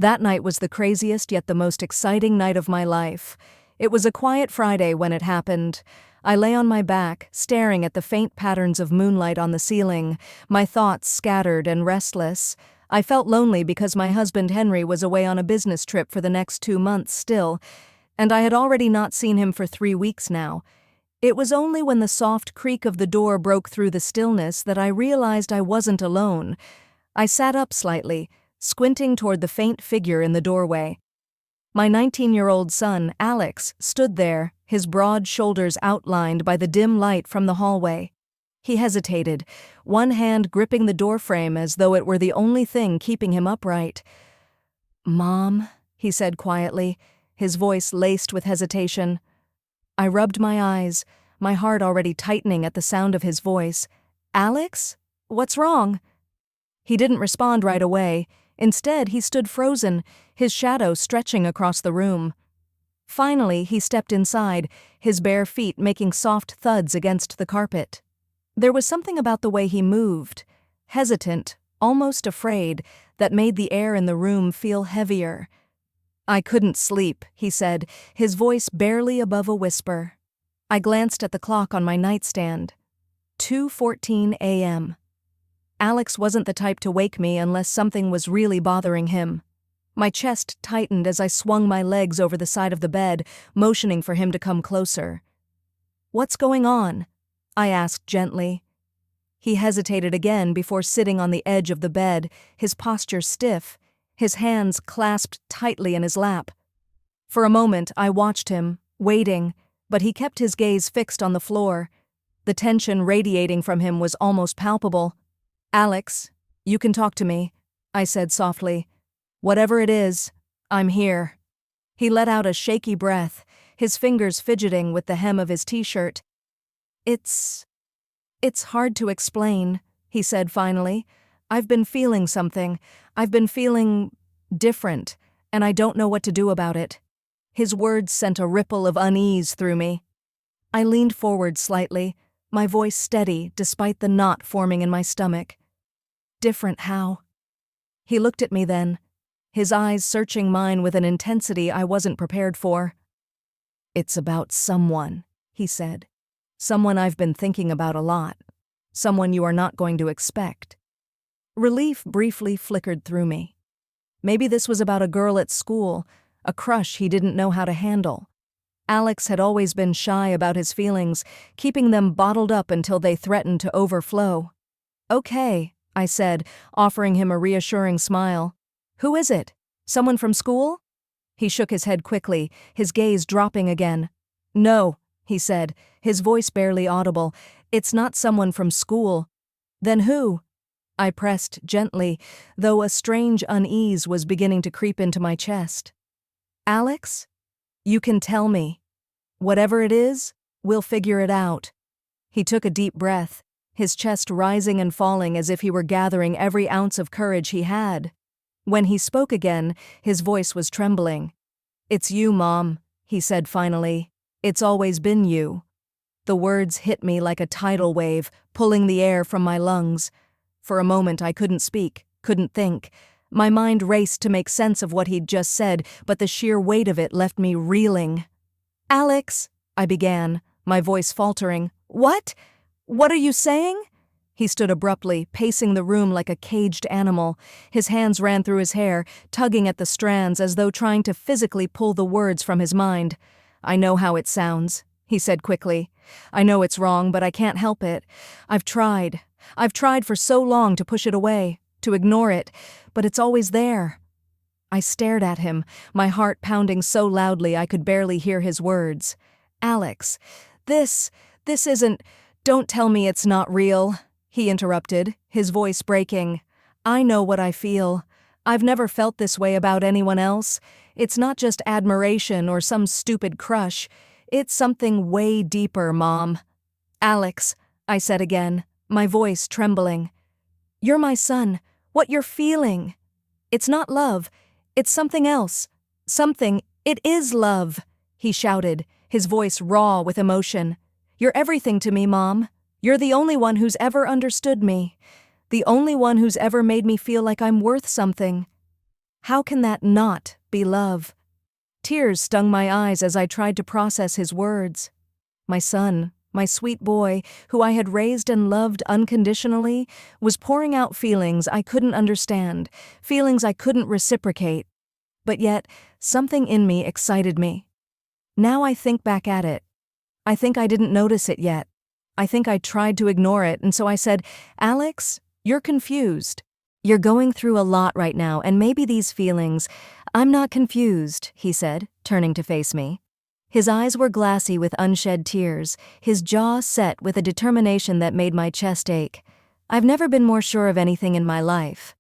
That night was the craziest yet the most exciting night of my life. It was a quiet Friday when it happened. I lay on my back, staring at the faint patterns of moonlight on the ceiling, my thoughts scattered and restless. I felt lonely because my husband Henry was away on a business trip for the next 2 months still, and I had already not seen him for 3 weeks now. It was only when the soft creak of the door broke through the stillness that I realized I wasn't alone. I sat up slightly, squinting toward the faint figure in the doorway. My 19-year-old son, Alex, stood there, his broad shoulders outlined by the dim light from the hallway. He hesitated, one hand gripping the doorframe as though it were the only thing keeping him upright. "Mom," he said quietly, his voice laced with hesitation. I rubbed my eyes, my heart already tightening at the sound of his voice. "Alex? What's wrong?" He didn't respond right away. Instead, he stood frozen, his shadow stretching across the room. Finally, he stepped inside, his bare feet making soft thuds against the carpet. There was something about the way he moved, hesitant, almost afraid, that made the air in the room feel heavier. "I couldn't sleep," he said, his voice barely above a whisper. I glanced at the clock on my nightstand. 2:14 a.m. Alex wasn't the type to wake me unless something was really bothering him. My chest tightened as I swung my legs over the side of the bed, motioning for him to come closer. "What's going on?" I asked gently. He hesitated again before sitting on the edge of the bed, his posture stiff, his hands clasped tightly in his lap. For a moment, I watched him, waiting, but he kept his gaze fixed on the floor. The tension radiating from him was almost palpable. "Alex, you can talk to me," I said softly. "Whatever it is, I'm here." He let out a shaky breath, his fingers fidgeting with the hem of his t-shirt. It's hard to explain," he said finally. "I've been feeling something. I've been feeling different, and I don't know what to do about it." His words sent a ripple of unease through me. I leaned forward slightly, my voice steady despite the knot forming in my stomach. "Different how?" He looked at me then, his eyes searching mine with an intensity I wasn't prepared for. "It's about someone," he said. "Someone I've been thinking about a lot. Someone you are not going to expect." Relief briefly flickered through me. Maybe this was about a girl at school, a crush he didn't know how to handle. Alex had always been shy about his feelings, keeping them bottled up until they threatened to overflow. "Okay," I said, offering him a reassuring smile. "Who is it? Someone from school?" He shook his head quickly, his gaze dropping again. "No," he said, his voice barely audible. "It's not someone from school." "Then who?" I pressed gently, though a strange unease was beginning to creep into my chest. "Alex? You can tell me. Whatever it is, we'll figure it out." He took a deep breath, his chest rising and falling as if he were gathering every ounce of courage he had. When he spoke again, his voice was trembling. "It's you, Mom," he said finally. "It's always been you." The words hit me like a tidal wave, pulling the air from my lungs. For a moment I couldn't speak, couldn't think. My mind raced to make sense of what he'd just said, but the sheer weight of it left me reeling. "Alex," I began, my voice faltering. "What? What are you saying?" He stood abruptly, pacing the room like a caged animal. His hands ran through his hair, tugging at the strands as though trying to physically pull the words from his mind. "I know how it sounds," he said quickly. "I know it's wrong, but I can't help it. I've tried for so long to push it away, to ignore it, but it's always there." I stared at him, my heart pounding so loudly I could barely hear his words. "Alex, this isn't— Don't tell me it's not real," he interrupted, his voice breaking. "I know what I feel. I've never felt this way about anyone else. It's not just admiration or some stupid crush. It's something way deeper, Mom." "Alex," I said again, my voice trembling. "You're my son. What you're feeling. It's not love. It's something else. It is love," he shouted, his voice raw with emotion. "You're everything to me, Mom. You're the only one who's ever understood me. The only one who's ever made me feel like I'm worth something." How can that not be love? Tears stung my eyes as I tried to process his words. My son, my sweet boy, who I had raised and loved unconditionally, was pouring out feelings I couldn't understand, feelings I couldn't reciprocate. But yet, something in me excited me. Now I think back at it. I think I didn't notice it yet. I think I tried to ignore it, and so I said, "Alex, you're confused. You're going through a lot right now, and maybe these feelings—" "I'm not confused," he said, turning to face me. His eyes were glassy with unshed tears, his jaw set with a determination that made my chest ache. I've never been more sure of anything in my life.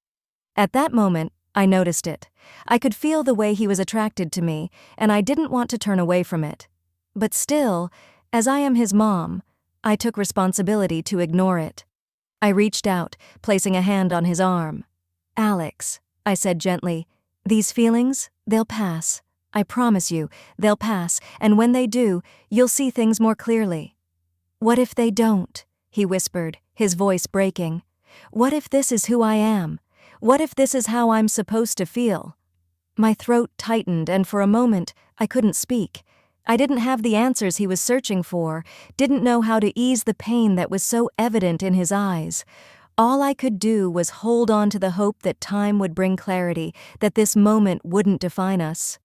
At that moment, I noticed it. I could feel the way he was attracted to me, and I didn't want to turn away from it. But still, as I am his mom, I took responsibility to ignore it. I reached out, placing a hand on his arm. "Alex," I said gently, "these feelings, they'll pass. I promise you, they'll pass, and when they do, you'll see things more clearly." "What if they don't?" he whispered, his voice breaking. "What if this is who I am? What if this is how I'm supposed to feel?" My throat tightened, and for a moment, I couldn't speak. I didn't have the answers he was searching for, didn't know how to ease the pain that was so evident in his eyes. All I could do was hold on to the hope that time would bring clarity, that this moment wouldn't define us.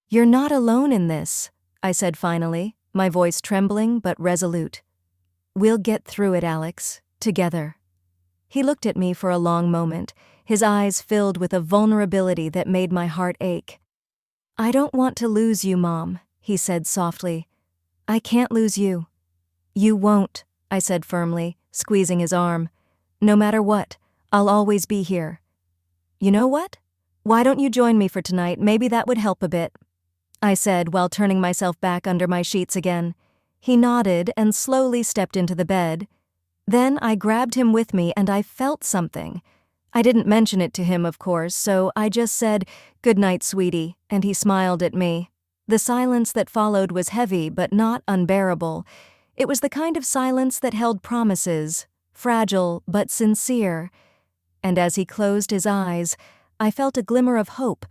"You're not alone in this," I said finally, my voice trembling but resolute. "We'll get through it, Alex, together." He looked at me for a long moment, his eyes filled with a vulnerability that made my heart ache. "I don't want to lose you, Mom," he said softly. "I can't lose you." "You won't," I said firmly, squeezing his arm. "No matter what, I'll always be here." "You know what? Why don't you join me for tonight? Maybe that would help a bit," I said while turning myself back under my sheets again. He nodded and slowly stepped into the bed. Then I grabbed him with me and I felt something. I didn't mention it to him, of course, so I just said, "Good night, sweetie," and he smiled at me. The silence that followed was heavy but not unbearable. It was the kind of silence that held promises, fragile but sincere. And as he closed his eyes, I felt a glimmer of hope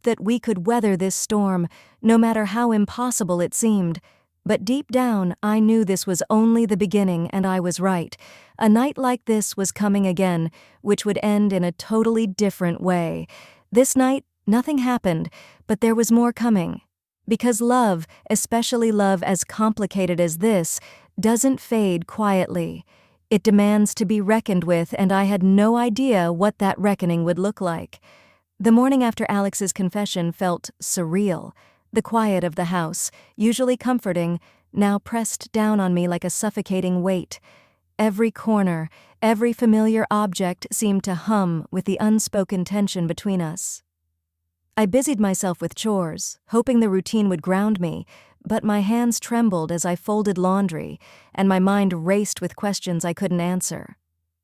that we could weather this storm, no matter how impossible it seemed. But deep down, I knew this was only the beginning, and I was right. A night like this was coming again, which would end in a totally different way. This night, nothing happened, but there was more coming. Because love, especially love as complicated as this, doesn't fade quietly. It demands to be reckoned with, and I had no idea what that reckoning would look like. The morning after Alex's confession felt surreal. The quiet of the house, usually comforting, now pressed down on me like a suffocating weight. Every corner, every familiar object seemed to hum with the unspoken tension between us. I busied myself with chores, hoping the routine would ground me, but my hands trembled as I folded laundry, and my mind raced with questions I couldn't answer.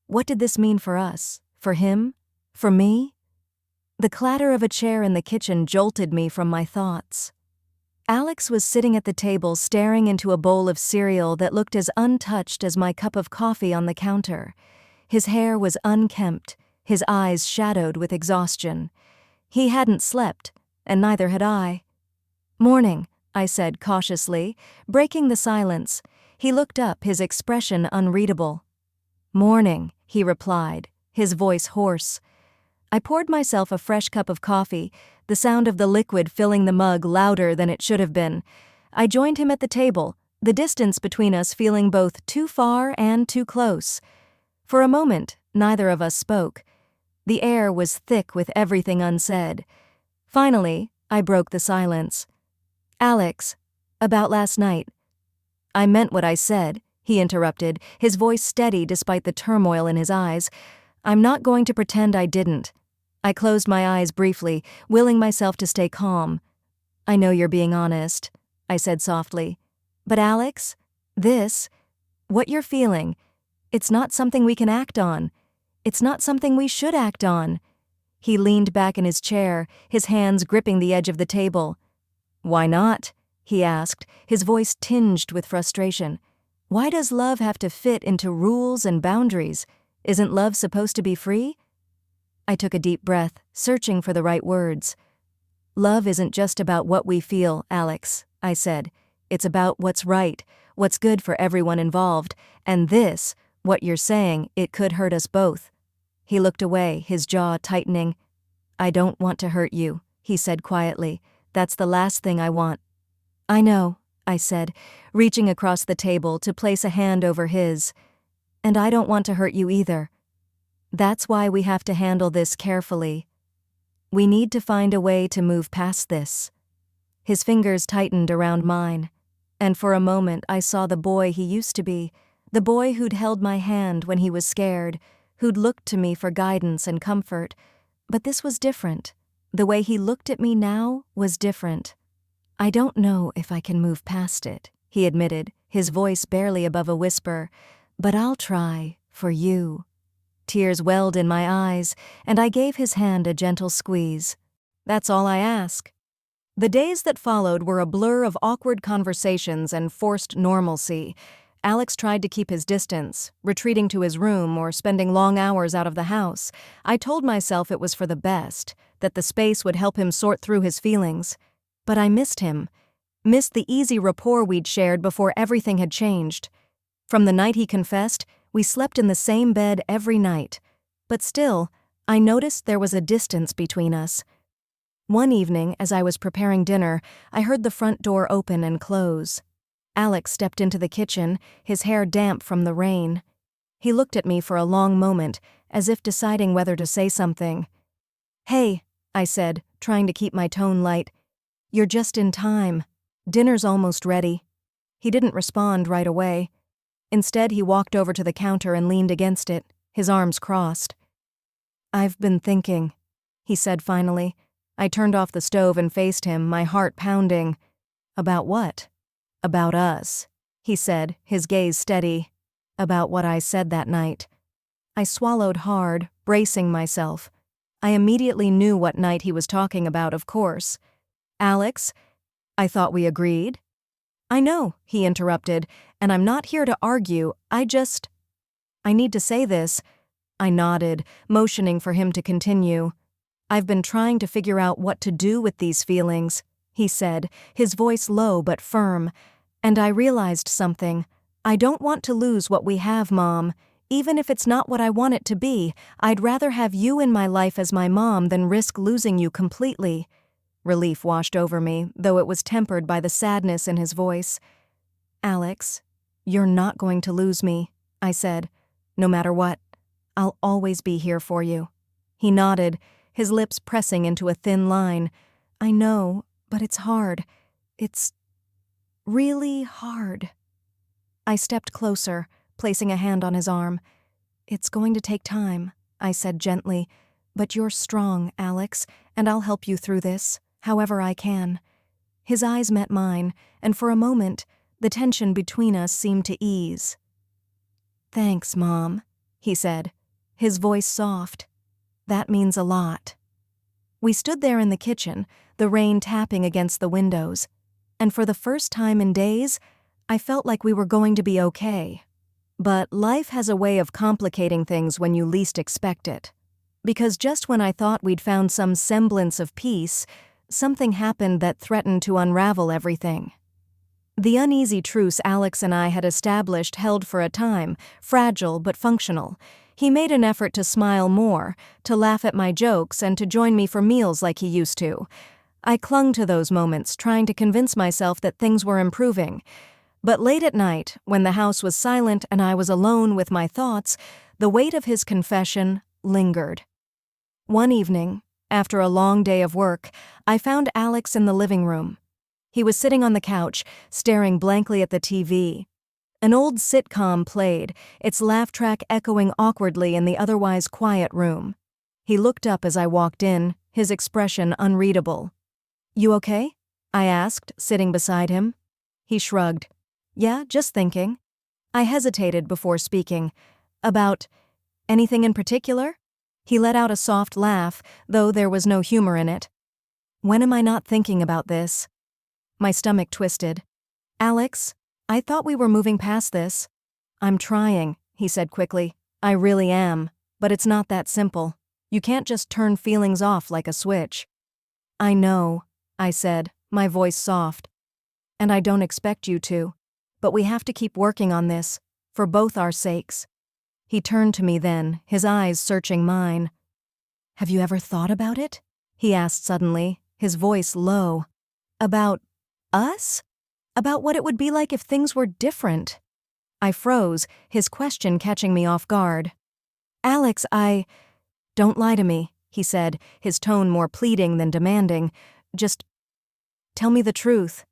What did this mean for us? For him? For me? The clatter of a chair in the kitchen jolted me from my thoughts. Alex was sitting at the table staring into a bowl of cereal that looked as untouched as my cup of coffee on the counter. His hair was unkempt, his eyes shadowed with exhaustion. He hadn't slept, and neither had I. "Morning," I said cautiously, breaking the silence. He looked up, his expression unreadable. "Morning," he replied, his voice hoarse. I poured myself a fresh cup of coffee, the sound of the liquid filling the mug louder than it should have been. I joined him at the table, the distance between us feeling both too far and too close. For a moment, neither of us spoke. The air was thick with everything unsaid. Finally, I broke the silence. "Alex, about last night." "I meant what I said," he interrupted, his voice steady despite the turmoil in his eyes. "I'm not going to pretend I didn't." I closed my eyes briefly, willing myself to stay calm. "I know you're being honest," I said softly. "But Alex, what you're feeling, it's not something we can act on. It's not something we should act on." He leaned back in his chair, his hands gripping the edge of the table. "Why not?" he asked, his voice tinged with frustration. "Why does love have to fit into rules and boundaries? Isn't love supposed to be free?" I took a deep breath, searching for the right words. Love isn't just about what we feel, Alex, I said. It's about what's right, what's good for everyone involved, and this, what you're saying, it could hurt us both. He looked away, his jaw tightening. I don't want to hurt you, he said quietly. That's the last thing I want. I know, I said, reaching across the table to place a hand over his. And I don't want to hurt you either. That's why we have to handle this carefully. We need to find a way to move past this. His fingers tightened around mine, and for a moment I saw the boy he used to be, the boy who'd held my hand when he was scared, who'd looked to me for guidance and comfort. But this was different. The way he looked at me now was different. I don't know if I can move past it, he admitted, his voice barely above a whisper, but I'll try, for you. Tears welled in my eyes, and I gave his hand a gentle squeeze. That's all I ask. The days that followed were a blur of awkward conversations and forced normalcy. Alex tried to keep his distance, retreating to his room or spending long hours out of the house. I told myself it was for the best, that the space would help him sort through his feelings. But I missed him, missed the easy rapport we'd shared before everything had changed. From the night he confessed, we slept in the same bed every night. But still, I noticed there was a distance between us. One evening, as I was preparing dinner, I heard the front door open and close. Alex stepped into the kitchen, his hair damp from the rain. He looked at me for a long moment, as if deciding whether to say something. Hey, I said, trying to keep my tone light. You're just in time. Dinner's almost ready. He didn't respond right away. Instead, he walked over to the counter and leaned against it, his arms crossed. I've been thinking, he said finally. I turned off the stove and faced him, my heart pounding. About what? About us, he said, his gaze steady. About what I said that night. I swallowed hard, bracing myself. I immediately knew what night he was talking about, of course. Alex, I thought we agreed. I know, he interrupted, and I'm not here to argue, I need to say this. I nodded, motioning for him to continue. I've been trying to figure out what to do with these feelings, he said, his voice low but firm. And I realized something. I don't want to lose what we have, Mom. Even if it's not what I want it to be, I'd rather have you in my life as my mom than risk losing you completely. Relief washed over me, though it was tempered by the sadness in his voice. Alex, you're not going to lose me, I said. No matter what, I'll always be here for you. He nodded, his lips pressing into a thin line. I know, but it's hard. It's really hard. I stepped closer, placing a hand on his arm. It's going to take time, I said gently, but you're strong, Alex, and I'll help you through this, however I can. His eyes met mine, and for a moment, the tension between us seemed to ease. Thanks, Mom, he said, his voice soft. That means a lot. We stood there in the kitchen, the rain tapping against the windows, and for the first time in days, I felt like we were going to be okay. But life has a way of complicating things when you least expect it. Because just when I thought we'd found some semblance of peace, something happened that threatened to unravel everything. The uneasy truce Alex and I had established held for a time, fragile but functional. He made an effort to smile more, to laugh at my jokes, and to join me for meals like he used to. I clung to those moments, trying to convince myself that things were improving. But late at night, when the house was silent and I was alone with my thoughts, the weight of his confession lingered. One evening, after a long day of work, I found Alex in the living room. He was sitting on the couch, staring blankly at the TV. An old sitcom played, its laugh track echoing awkwardly in the otherwise quiet room. He looked up as I walked in, his expression unreadable. You okay? I asked, sitting beside him. He shrugged. Yeah, just thinking. I hesitated before speaking. About anything in particular? He let out a soft laugh, though there was no humor in it. When am I not thinking about this? My stomach twisted. Alex, I thought we were moving past this. I'm trying, he said quickly. I really am, but it's not that simple. You can't just turn feelings off like a switch. I know, I said, my voice soft. And I don't expect you to. But we have to keep working on this, for both our sakes. He turned to me then, his eyes searching mine. Have you ever thought about it? He asked suddenly, his voice low. About us? About what it would be like if things were different. I froze, his question catching me off guard. Alex, Don't lie to me, he said, his tone more pleading than demanding. Just tell me the truth.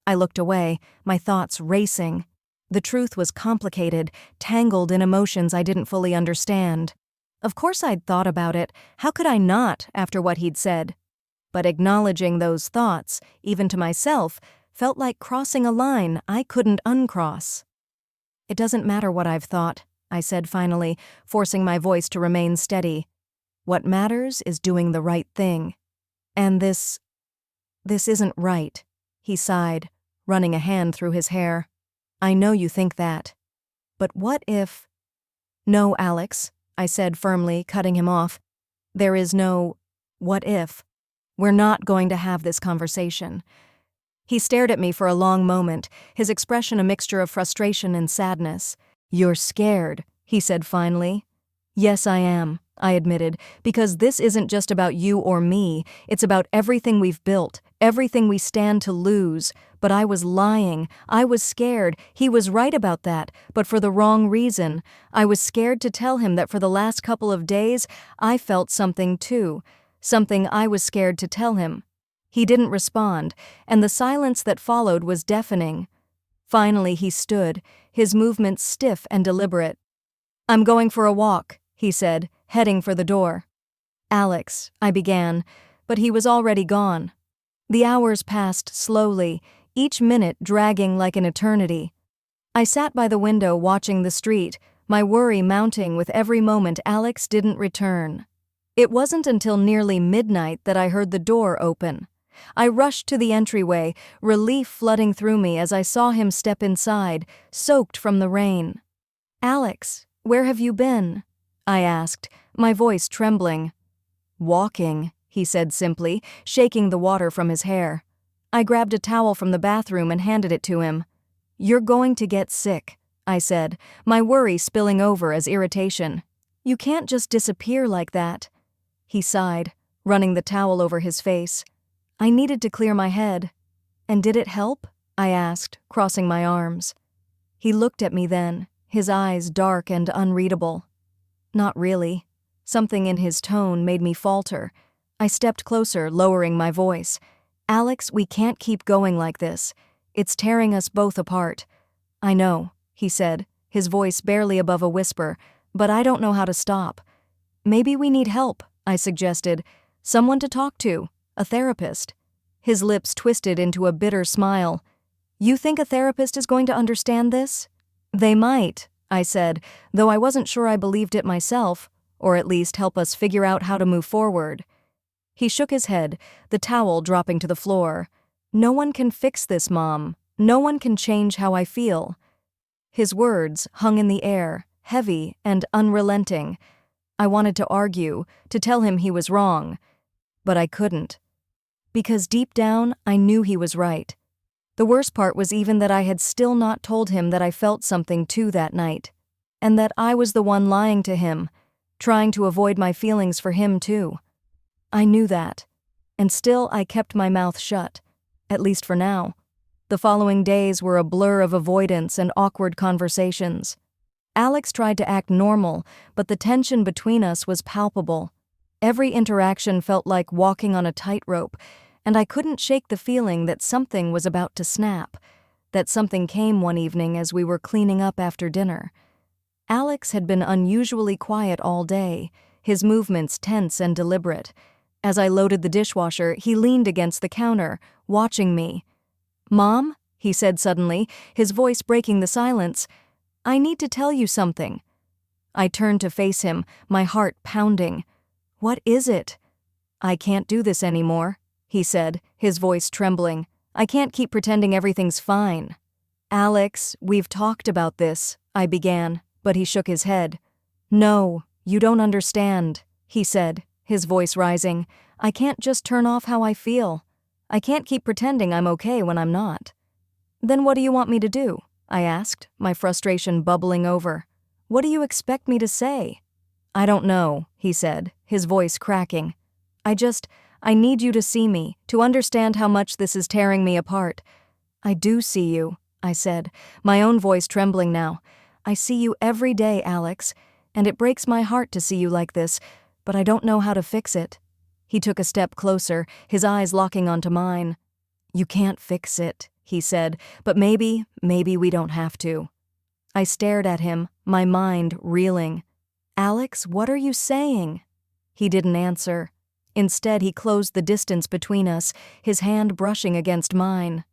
I looked away, my thoughts racing. The truth was complicated, tangled in emotions I didn't fully understand. Of course I'd thought about it. How could I not, after what he'd said? But acknowledging those thoughts, even to myself, felt like crossing a line I couldn't uncross. It doesn't matter what I've thought, I said finally, forcing my voice to remain steady. What matters is doing the right thing. And this isn't right, he sighed, running a hand through his hair. I know you think that. But what if— No, Alex, I said firmly, cutting him off. There is no what if. We're not going to have this conversation. He stared at me for a long moment, his expression a mixture of frustration and sadness. You're scared, he said finally. Yes, I am, I admitted, because this isn't just about you or me, it's about everything we've built, everything we stand to lose. But I was lying, I was scared, he was right about that, but for the wrong reason. I was scared to tell him that for the last couple of days, I felt something too, something I was scared to tell him. He didn't respond, and the silence that followed was deafening. Finally he stood, his movements stiff and deliberate. I'm going for a walk, he said, heading for the door. Alex, I began, but he was already gone. The hours passed slowly, each minute dragging like an eternity. I sat by the window watching the street, my worry mounting with every moment Alex didn't return. It wasn't until nearly midnight that I heard the door open. I rushed to the entryway, relief flooding through me as I saw him step inside, soaked from the rain. Alex, where have you been? I asked, my voice trembling. Walking, he said simply, shaking the water from his hair. I grabbed a towel from the bathroom and handed it to him. You're going to get sick, I said, my worry spilling over as irritation. You can't just disappear like that. He sighed, running the towel over his face. I needed to clear my head. And did it help? I asked, crossing my arms. He looked at me then, his eyes dark and unreadable. Not really. Something in his tone made me falter. I stepped closer, lowering my voice. Alex, we can't keep going like this. It's tearing us both apart. I know, he said, his voice barely above a whisper, but I don't know how to stop. Maybe we need help, I suggested. Someone to talk to. A therapist. His lips twisted into a bitter smile. You think a therapist is going to understand this? They might, I said, though I wasn't sure I believed it myself, or at least help us figure out how to move forward. He shook his head, the towel dropping to the floor. No one can fix this, Mom. No one can change how I feel. His words hung in the air, heavy and unrelenting. I wanted to argue, to tell him he was wrong, but I couldn't. Because deep down, I knew he was right. The worst part was even that I had still not told him that I felt something too that night, and that I was the one lying to him, trying to avoid my feelings for him too. I knew that, and still I kept my mouth shut, at least for now. The following days were a blur of avoidance and awkward conversations. Alex tried to act normal, but the tension between us was palpable. Every interaction felt like walking on a tightrope, and I couldn't shake the feeling that something was about to snap, that something came one evening as we were cleaning up after dinner. Alex had been unusually quiet all day, his movements tense and deliberate. As I loaded the dishwasher, he leaned against the counter, watching me. Mom, he said suddenly, his voice breaking the silence, I need to tell you something. I turned to face him, my heart pounding. What is it? I can't do this anymore, he said, his voice trembling. I can't keep pretending everything's fine. Alex, we've talked about this, I began, but he shook his head. No, you don't understand, he said, his voice rising. "I can't just turn off how I feel. I can't keep pretending I'm okay when I'm not." "Then what do you want me to do?" I asked, my frustration bubbling over. "What do you expect me to say?" "I don't know," he said, his voice cracking. I need you to see me, to understand how much this is tearing me apart." "I do see you," I said, my own voice trembling now. "I see you every day, Alex, and it breaks my heart to see you like this, but I don't know how to fix it." He took a step closer, his eyes locking onto mine. "You can't fix it," he said, "but maybe we don't have to." I stared at him, my mind reeling. "Alex, what are you saying?" He didn't answer. Instead, he closed the distance between us, his hand brushing against mine.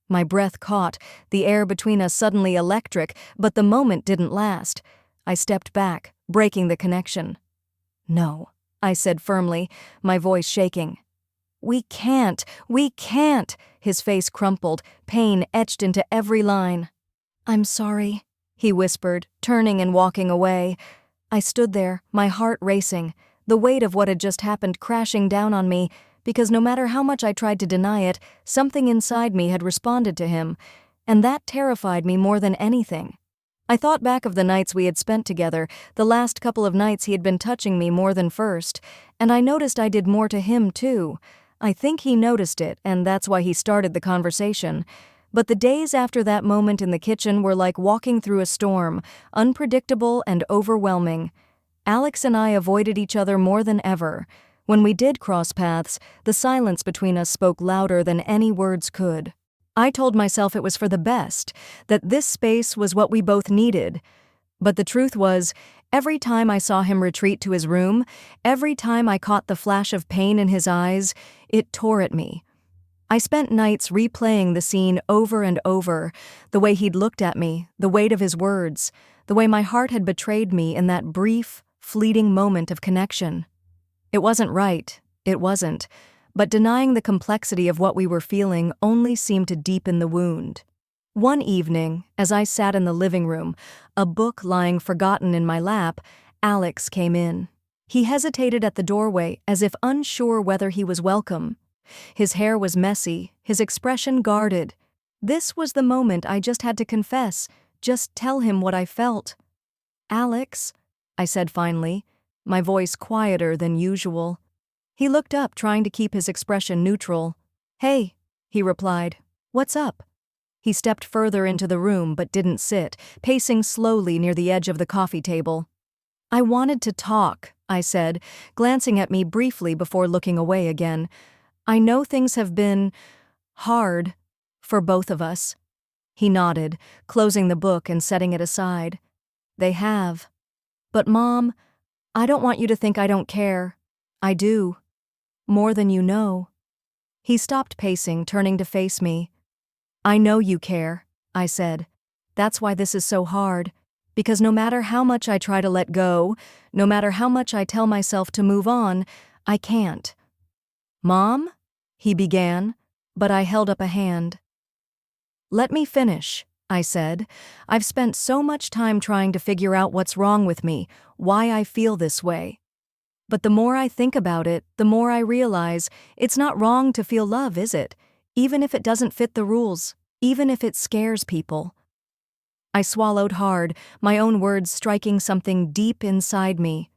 My breath caught, the air between us suddenly electric, but the moment didn't last. I stepped back, breaking the connection. "No," I said firmly, my voice shaking. We can't. His face crumpled, pain etched into every line. "I'm sorry," he whispered, turning and walking away. I stood there, my heart racing, the weight of what had just happened crashing down on me, because no matter how much I tried to deny it, something inside me had responded to him, and that terrified me more than anything. I thought back of the nights we had spent together, the last couple of nights he had been touching me more than first, and I noticed I did more to him too. I think he noticed it, and that's why he started the conversation. But the days after that moment in the kitchen were like walking through a storm, unpredictable and overwhelming. Alex and I avoided each other more than ever. When we did cross paths, the silence between us spoke louder than any words could. I told myself it was for the best, that this space was what we both needed. But the truth was, every time I saw him retreat to his room, every time I caught the flash of pain in his eyes, it tore at me. I spent nights replaying the scene over and over, the way he'd looked at me, the weight of his words, the way my heart had betrayed me in that brief, fleeting moment of connection. It wasn't right, it wasn't, but denying the complexity of what we were feeling only seemed to deepen the wound. One evening, as I sat in the living room, a book lying forgotten in my lap, Alex came in. He hesitated at the doorway as if unsure whether he was welcome. His hair was messy, his expression guarded. This was the moment I just had to confess, just tell him what I felt. "Alex," I said finally, my voice quieter than usual. He looked up, trying to keep his expression neutral. "Hey," he replied. "What's up?" He stepped further into the room but didn't sit, pacing slowly near the edge of the coffee table. "I wanted to talk," I said, glancing at me briefly before looking away again. "I know things have been hard for both of us." He nodded, closing the book and setting it aside. "They have. But Mom, I don't want you to think I don't care. I do. More than you know." He stopped pacing, turning to face me. "I know you care," I said. "That's why this is so hard. Because no matter how much I try to let go, no matter how much I tell myself to move on, I can't." "Mom?" he began, but I held up a hand. "Let me finish," I said. "I've spent so much time trying to figure out what's wrong with me, why I feel this way. But the more I think about it, the more I realize it's not wrong to feel love, is it? Even if it doesn't fit the rules, even if it scares people." I swallowed hard, my own words striking something deep inside me.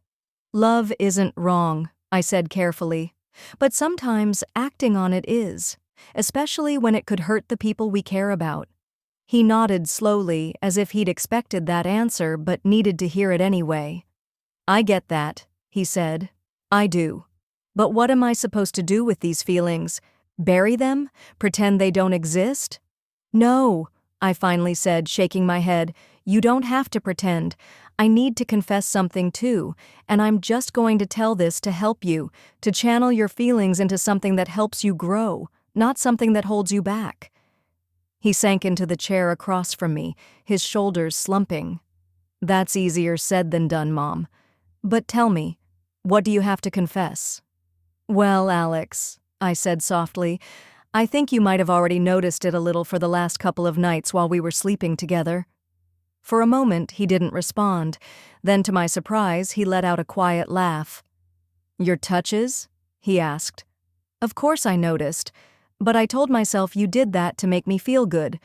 "Love isn't wrong," I said carefully. "But sometimes acting on it is, especially when it could hurt the people we care about." He nodded slowly, as if he'd expected that answer but needed to hear it anyway. "I get that," he said. "I do. But what am I supposed to do with these feelings? Bury them? Pretend they don't exist?" "No," I finally said, shaking my head. "You don't have to pretend. I need to confess something too, and I'm just going to tell this to help you, to channel your feelings into something that helps you grow, not something that holds you back." He sank into the chair across from me, his shoulders slumping. "That's easier said than done, Mom. But tell me, what do you have to confess?" "Well, Alex," I said softly, "I think you might have already noticed it a little for the last couple of nights while we were sleeping together." For a moment, he didn't respond. Then, to my surprise, he let out a quiet laugh. Your touches? He asked. Of course I noticed, but I told myself you did that to make me feel good.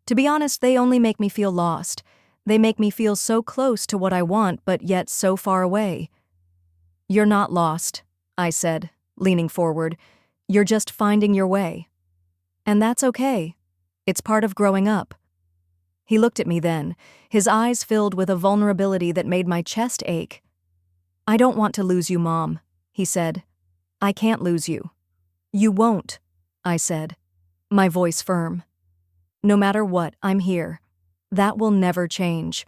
To be honest, they only make me feel lost. They make me feel so close to what I want, but yet so far away. You're not lost, I said, leaning forward. You're just finding your way. And that's okay. It's part of growing up. He looked at me then, his eyes filled with a vulnerability that made my chest ache. I don't want to lose you, Mom, he said. I can't lose you. You won't, I said, my voice firm. No matter what, I'm here. That will never change.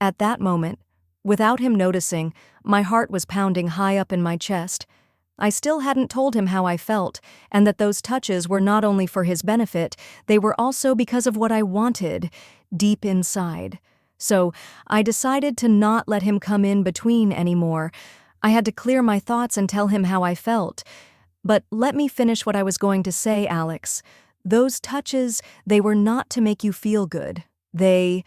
At that moment, without him noticing, my heart was pounding high up in my chest. I still hadn't told him how I felt, and that those touches were not only for his benefit, they were also because of what I wanted, deep inside. So I decided to not let him come in between anymore. I had to clear my thoughts and tell him how I felt. But let me finish what I was going to say, Alex. Those touches, they were not to make you feel good. They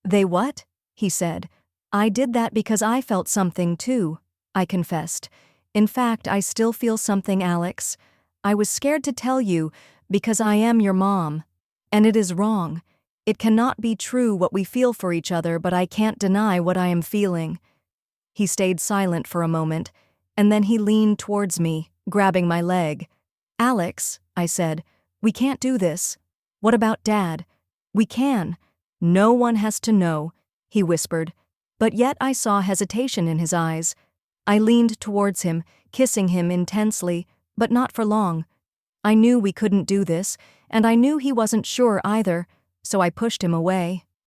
what? He said. I did that because I felt something too, I confessed. In fact, I still feel something, Alex. I was scared to tell you because I am your mom. And it is wrong. It cannot be true what we feel for each other, but I can't deny what I am feeling. He stayed silent for a moment, and then he leaned towards me, grabbing my leg. Alex, I said, we can't do this. What about Dad? We can. No one has to know, he whispered. But yet I saw hesitation in his eyes. I leaned towards him, kissing him intensely, but not for long. I knew we couldn't do this, and I knew he wasn't sure either, so I pushed him away.